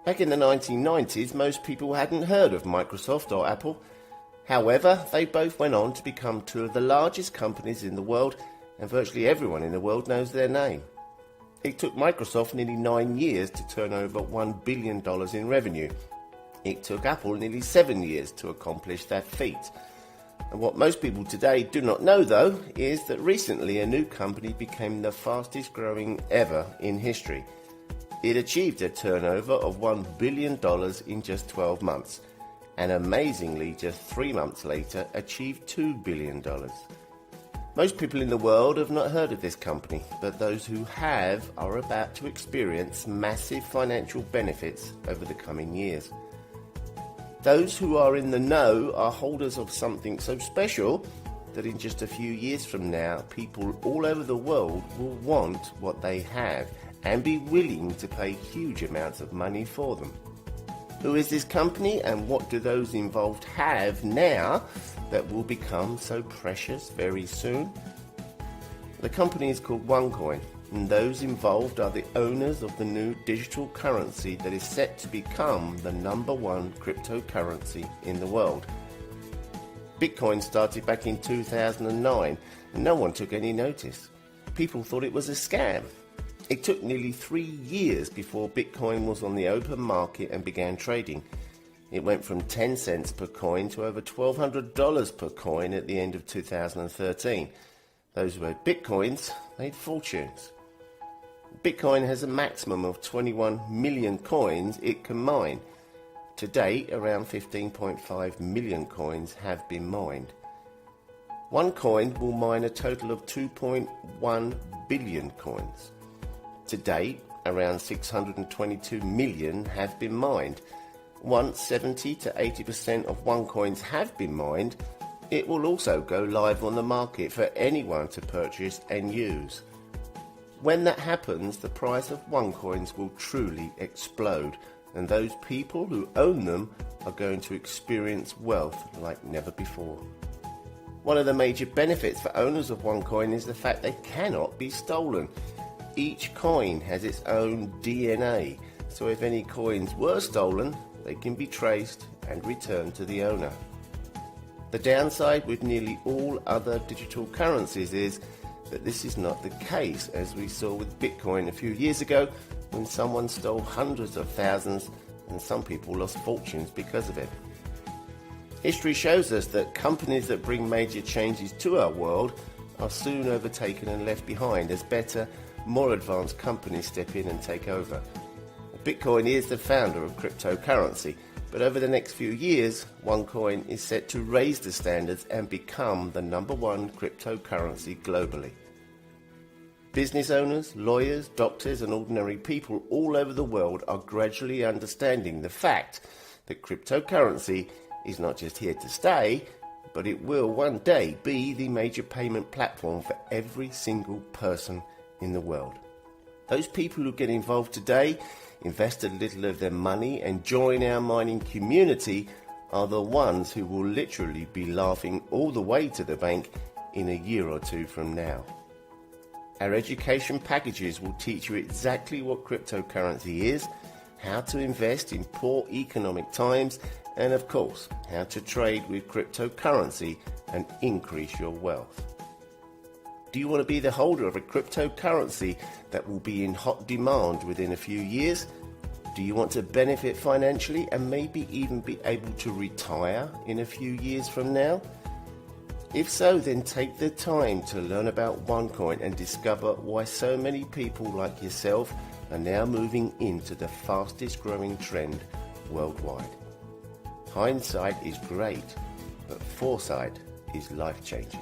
Back in the 1990s, most people hadn't heard of Microsoft or Apple. However, they both went on to become two of the largest companies in the world, and virtually everyone in the world knows their name. It took Microsoft nearly 9 years to turn over $1 billion in revenue. It took Apple nearly 7 years to accomplish that feat. And what most people today do not know, though, is that recently a new company became the fastest growing ever in history. It achieved a turnover of $1 billion in just 12 months, and amazingly, just 3 months later, achieved $2 billion. Most people in the world have not heard of this company, but those who have are about to experience massive financial benefits over the coming years. Those who are in the know are holders of something so special that in just a few years from now, people all over the world will want what they have and be willing to pay huge amounts of money for them. Who is this company, and what do those involved have now that will become so precious very soon? The company is called ONECOIN, and those involved are the owners of the new digital currency that is set to become the #1 cryptocurrency in the world. Bitcoin started back in 2009, and no one took any notice. People thought it was a scam. It took nearly 3 years before Bitcoin was on the open market and began trading. It went from 10 cents per coin to over $1,200 per coin at the end of 2013. Those who had Bitcoins made fortunes. Bitcoin has a maximum of 21 million coins it can mine. To date, around 15.5 million coins have been mined. One coin will mine a total of 2.1 billion coins. To date, around 622 million have been mined. Once 70 to 80% of ONECOINs have been mined, it will also go live on the market for anyone to purchase and use. When that happens, the price of ONECOINs will truly explode, and those people who own them are going to experience wealth like never before. One of the major benefits for owners of ONECOIN is the fact they cannot be stolen. Each coin has its own DNA, so if any coins were stolen, they can be traced and returned to the owner. The downside with nearly all other digital currencies is that this is not the case, as we saw with Bitcoin a few years ago when someone stole hundreds of thousands and some people lost fortunes because of it. History shows us that companies that bring major changes to our world are soon overtaken and left behind as better, more advanced companies step in and take over. Bitcoin is the founder of cryptocurrency, but over the next few years, ONECOIN is set to raise the standards and become the #1 cryptocurrency globally. Business owners, lawyers, doctors and ordinary people all over the world are gradually understanding the fact that cryptocurrency is not just here to stay, but it will one day be the major payment platform for every single person in the world. Those people who get involved today, invest a little of their money and join our mining community are the ones who will literally be laughing all the way to the bank in a year or two from now. Our education packages will teach you exactly what cryptocurrency is, how to invest in poor economic times, and of course, how to trade with cryptocurrency and increase your wealth. Do you want to be the holder of a cryptocurrency that will be in hot demand within a few years? Do you want to benefit financially and maybe even be able to retire in a few years from now? If so, then take the time to learn about ONECOIN and discover why so many people like yourself are now moving into the fastest growing trend worldwide. Hindsight is great, but foresight is life-changing.